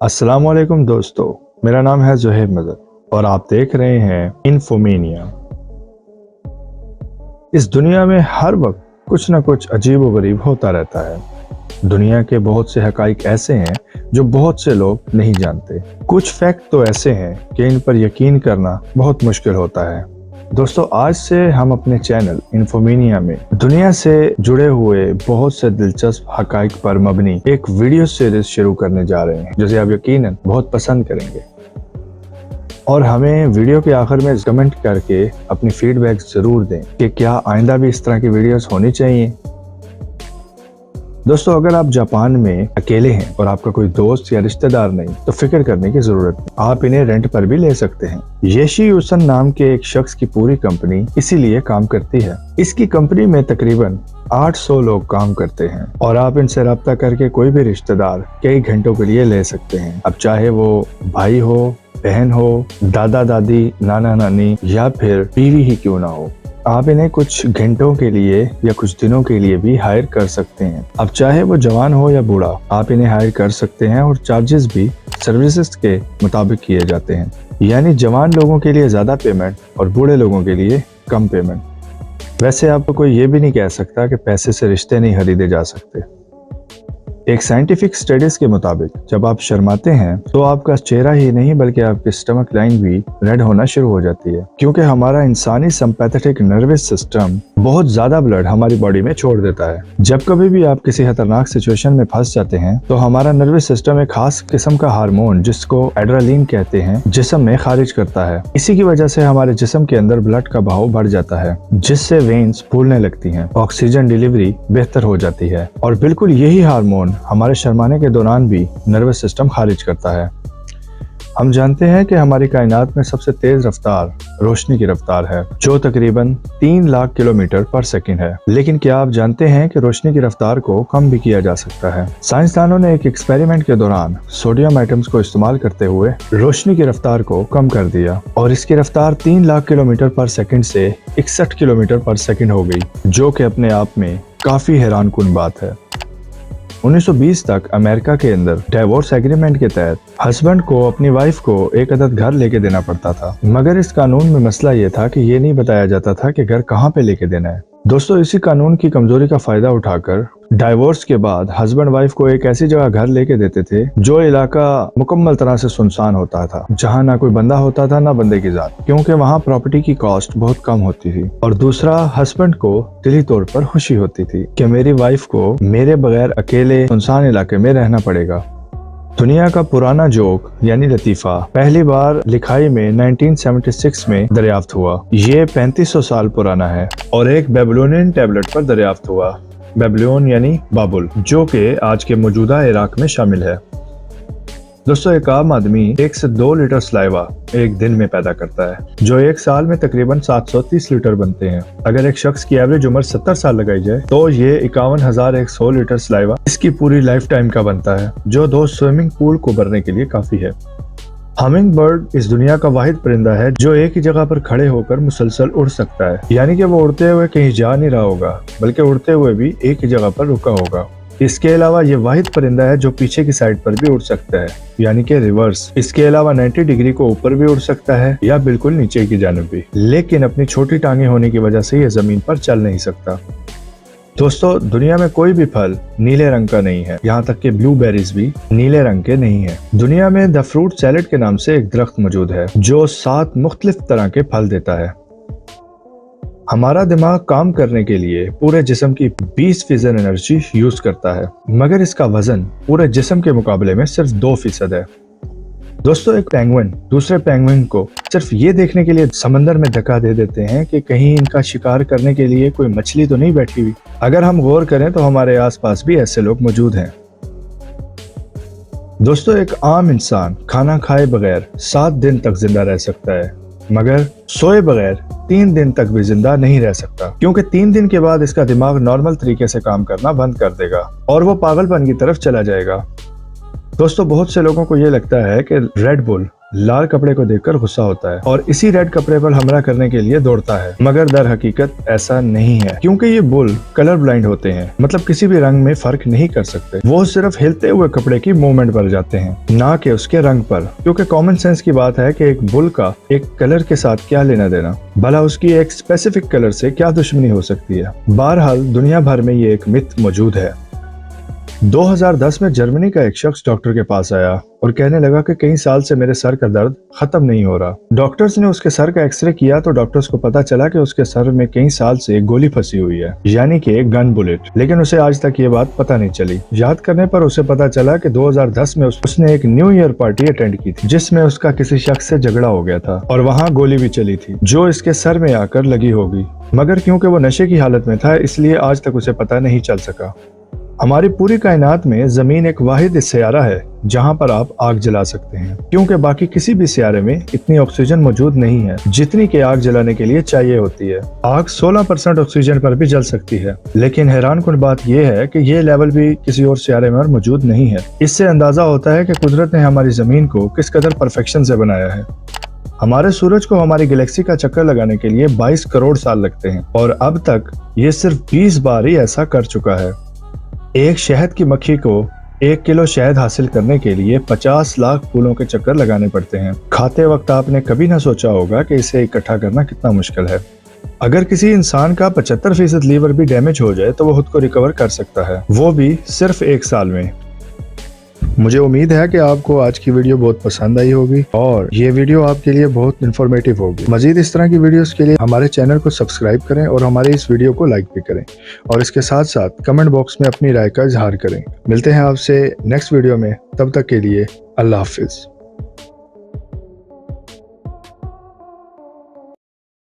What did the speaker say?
अस्सलाम वालेकुम दोस्तों, मेरा नाम है ज़ुहैब मदद और आप देख रहे हैं इन्फोमेनिया। इस दुनिया में हर वक्त कुछ न कुछ अजीब व गरीब होता रहता है। दुनिया के बहुत से हकाइक ऐसे हैं जो बहुत से लोग नहीं जानते। कुछ फैक्ट तो ऐसे हैं कि इन पर यकीन करना बहुत मुश्किल होता है। दोस्तों, आज से हम अपने चैनल इन्फोमेनिया में दुनिया से जुड़े हुए बहुत से दिलचस्प हकाइक पर मबनी एक वीडियो सीरीज शुरू करने जा रहे हैं, जिसे आप यकीनन बहुत पसंद करेंगे। और हमें वीडियो के आखिर में कमेंट करके अपनी फीडबैक जरूर दें कि क्या आइंदा भी इस तरह की वीडियोस होनी चाहिए। दोस्तों, अगर आप जापान में अकेले हैं और आपका कोई दोस्त या रिश्तेदार नहीं, तो फिक्र करने की जरूरत नहीं, आप इन्हें रेंट पर भी ले सकते हैं। येशी यूसन नाम के एक शख्स की पूरी कंपनी इसीलिए काम करती है। इसकी कंपनी में तकरीबन 800 लोग काम करते हैं और आप इनसे रब्ता करके कोई भी रिश्तेदार कई घंटों के लिए ले सकते हैं। अब चाहे वो भाई हो, बहन हो, दादा दादी, नाना नानी या फिर बीवी ही क्यों ना हो, आप इन्हें कुछ घंटों के लिए या कुछ दिनों के लिए भी हायर कर सकते हैं। अब चाहे वो जवान हो या बूढ़ा, आप इन्हें हायर कर सकते हैं और चार्जेस भी सर्विसेज के मुताबिक किए जाते हैं। यानी जवान लोगों के लिए ज्यादा पेमेंट और बूढ़े लोगों के लिए कम पेमेंट। वैसे आपको कोई ये भी नहीं कह सकता कि पैसे से रिश्ते नहीं खरीदे जा सकते। एक साइंटिफिक स्टडीज के मुताबिक जब आप शर्माते हैं तो आपका चेहरा ही नहीं बल्कि आपकी स्टमक लाइन भी रेड होना शुरू हो जाती है, क्योंकि हमारा इंसानी सिंपैथेटिक नर्वस सिस्टम बहुत ज्यादा ब्लड हमारी बॉडी में छोड़ देता है। जब कभी भी आप किसी खतरनाक सिचुएशन में फंस जाते हैं तो हमारा नर्वस सिस्टम एक खास किस्म का हार्मोन, जिसको एड्रेनलिन कहते हैं, जिस्म में खारिज करता है। इसी की वजह से हमारे जिस्म के अंदर ब्लड का बहाव बढ़ जाता है, जिससे वेन्स फूलने लगती हैं, ऑक्सीजन डिलीवरी बेहतर हो जाती है। और बिल्कुल यही हार्मोन हमारे शर्माने के दौरान भी नर्वस सिस्टम खारिज करता है। हम जानते हैं कि हमारी कायनात में सबसे तेज रफ्तार रोशनी की रफ्तार है, जो तकरीबन 3 लाख किलोमीटर पर सेकंड है। लेकिन क्या आप जानते हैं कि रोशनी की रफ्तार को कम भी किया जा सकता है? साइंसदानों ने एक एक्सपेरिमेंट के दौरान सोडियम एटम्स को इस्तेमाल करते हुए रोशनी की रफ्तार को कम कर दिया और इसकी रफ्तार 3 लाख किलोमीटर पर सेकंड से 61 किलोमीटर पर सेकंड हो गई, जो कि अपने आप में काफी हैरानकुन बात है। 1920 तक अमेरिका के अंदर डिवोर्स एग्रीमेंट के तहत हस्बैंड को अपनी वाइफ को एक अदद घर लेके देना पड़ता था, मगर इस कानून में मसला ये था कि ये नहीं बताया जाता था कि घर कहाँ पे लेके देना है। दोस्तों, इसी कानून की कमजोरी का फायदा उठाकर डाइवोर्स के बाद हस्बैंड वाइफ को एक ऐसी जगह घर लेके देते थे जो इलाका मुकम्मल तरह से सुनसान होता था, जहां ना कोई बंदा होता था ना बंदे की जात, क्योंकि वहां प्रॉपर्टी की कॉस्ट बहुत कम होती थी। और दूसरा, हस्बैंड को दिली तौर पर खुशी होती थी कि मेरी वाइफ को मेरे बगैर अकेले सुनसान इलाके में रहना पड़ेगा। दुनिया का पुराना जोक यानी लतीफा पहली बार लिखाई में 1976 में दरियाफ्त हुआ। ये 3500 साल पुराना है और एक बेबीलोनियन टैबलेट पर दरियाफ्त हुआ। बेबीलोन यानी बाबुल, जो कि आज के मौजूदा इराक में शामिल है। दोस्तों, एक आम आदमी 1 से 2 लीटर सलाइवा एक दिन में पैदा करता है, जो एक साल में तकरीबन 730 लीटर बनते हैं। अगर एक शख्स की एवरेज उम्र 70 साल लगाई जाए तो ये 51,100 लीटर सलाइवा इसकी पूरी लाइफ टाइम का बनता है, जो 2 स्विमिंग पूल को भरने के लिए काफी है। हमिंग बर्ड इस दुनिया का वाहिद परिंदा है जो एक ही जगह पर खड़े होकर मुसलसल उड़ सकता है, यानी कि वो उड़ते हुए कहीं जा नहीं रहा होगा, बल्कि उड़ते हुए भी एक ही जगह पर रुका होगा। इसके अलावा ये वाहिद परिंदा है जो पीछे की साइड पर भी उड़ सकता है, यानी कि रिवर्स। इसके अलावा 90 डिग्री को ऊपर भी उड़ सकता है या बिल्कुल नीचे की जानिब भी, लेकिन अपनी छोटी टांगे होने की वजह से ये जमीन पर चल नहीं सकता। दोस्तों, दुनिया में कोई भी फल नीले रंग का नहीं है, यहाँ तक कि ब्लूबेरीज भी नीले रंग के नहीं है। दुनिया में द फ्रूट सैलेड के नाम से एक दरख्त मौजूद है जो 7 मुख्तलिफ तरह के फल देता है। हमारा दिमाग काम करने के लिए पूरे जिस्म की 20% एनर्जी यूज करता है, मगर इसका वजन पूरे जिस्म के मुकाबले में सिर्फ 2% है। दोस्तों, एक पेंगुइन दूसरे पेंगुइन को सिर्फ ये देखने के लिए समंदर में धक्का दे देते हैं कि कहीं इनका शिकार करने के लिए कोई मछली तो नहीं बैठी हुई। अगर हम गौर करें तो हमारे आसपास भी ऐसे लोग मौजूद हैं। दोस्तों, एक आम इंसान खाना खाए बगैर 7 दिन तक जिंदा रह सकता है, मगर सोए बगैर 3 दिन तक भी जिंदा नहीं रह सकता, क्योंकि 3 दिन के बाद इसका दिमाग नॉर्मल तरीके से काम करना बंद कर देगा और वो पागलपन की तरफ चला जाएगा। दोस्तों, बहुत से लोगों को ये लगता है कि रेड बुल लाल कपड़े को देखकर गुस्सा होता है और इसी रेड कपड़े पर हमला करने के लिए दौड़ता है, मगर दर हकीकत ऐसा नहीं है, क्योंकि ये बुल कलर ब्लाइंड होते हैं, मतलब किसी भी रंग में फर्क नहीं कर सकते। वो सिर्फ हिलते हुए कपड़े की मूवमेंट पर जाते हैं, ना कि उसके रंग पर, क्योंकि कॉमन सेंस की बात है कि एक बुल का एक कलर के साथ क्या लेना देना, भला उसकी एक स्पेसिफिक कलर से क्या दुश्मनी हो सकती है। बहरहाल दुनिया भर में ये एक मिथ मौजूद है। 2010 में जर्मनी का एक शख्स डॉक्टर के पास आया और कहने लगा कि कई साल से मेरे सर का दर्द खत्म नहीं हो रहा। डॉक्टर्स ने उसके सर का एक्सरे किया तो डॉक्टर्स को पता चला कि उसके सर में कई साल से एक गोली फंसी हुई है, यानी कि एक गन बुलेट, लेकिन उसे आज तक ये बात पता नहीं चली। याद करने पर उसे पता चला कि 2010 में उसने एक न्यू ईयर पार्टी अटेंड की थी, जिसमें उसका किसी शख्स से झगड़ा हो गया था और वहाँ गोली भी चली थी जो इसके सर में आकर लगी होगी, मगर क्योंकि वो नशे की हालत में था इसलिए आज तक उसे पता नहीं चल सका। हमारी पूरी कायनात में जमीन एक वाहिद सैयारा है जहां पर आप आग जला सकते हैं, क्योंकि बाकी किसी भी सैयारे में इतनी ऑक्सीजन मौजूद नहीं है जितनी कि आग जलाने के लिए चाहिए होती है। आग 16% ऑक्सीजन पर भी जल सकती है, लेकिन हैरानकुन बात यह है कि ये लेवल भी किसी और सैयारे में मौजूद नहीं है। इससे अंदाजा होता है कि कुदरत ने हमारी जमीन को किस कदर परफेक्शन से बनाया है। हमारे सूरज को हमारी गैलेक्सी का चक्कर लगाने के लिए 22 करोड़ साल लगते हैं और अब तक ये सिर्फ 20 बार ही ऐसा कर चुका है। एक शहद की मक्खी को 1 किलो शहद हासिल करने के लिए 50 लाख फूलों के चक्कर लगाने पड़ते हैं। खाते वक्त आपने कभी ना सोचा होगा कि इसे इकट्ठा करना कितना मुश्किल है। अगर किसी इंसान का 75% लीवर भी डैमेज हो जाए तो वो खुद को रिकवर कर सकता है, वो भी सिर्फ 1 साल में। मुझे उम्मीद है कि आपको आज की वीडियो बहुत पसंद आई होगी और ये वीडियो आपके लिए बहुत इन्फॉर्मेटिव होगी। मजीद इस तरह की वीडियोस के लिए हमारे चैनल को सब्सक्राइब करें और हमारे इस वीडियो को लाइक भी करें और इसके साथ साथ कमेंट बॉक्स में अपनी राय का इजहार करें। मिलते हैं आपसे नेक्स्ट वीडियो में, तब तक के लिए अल्लाह हाफिज।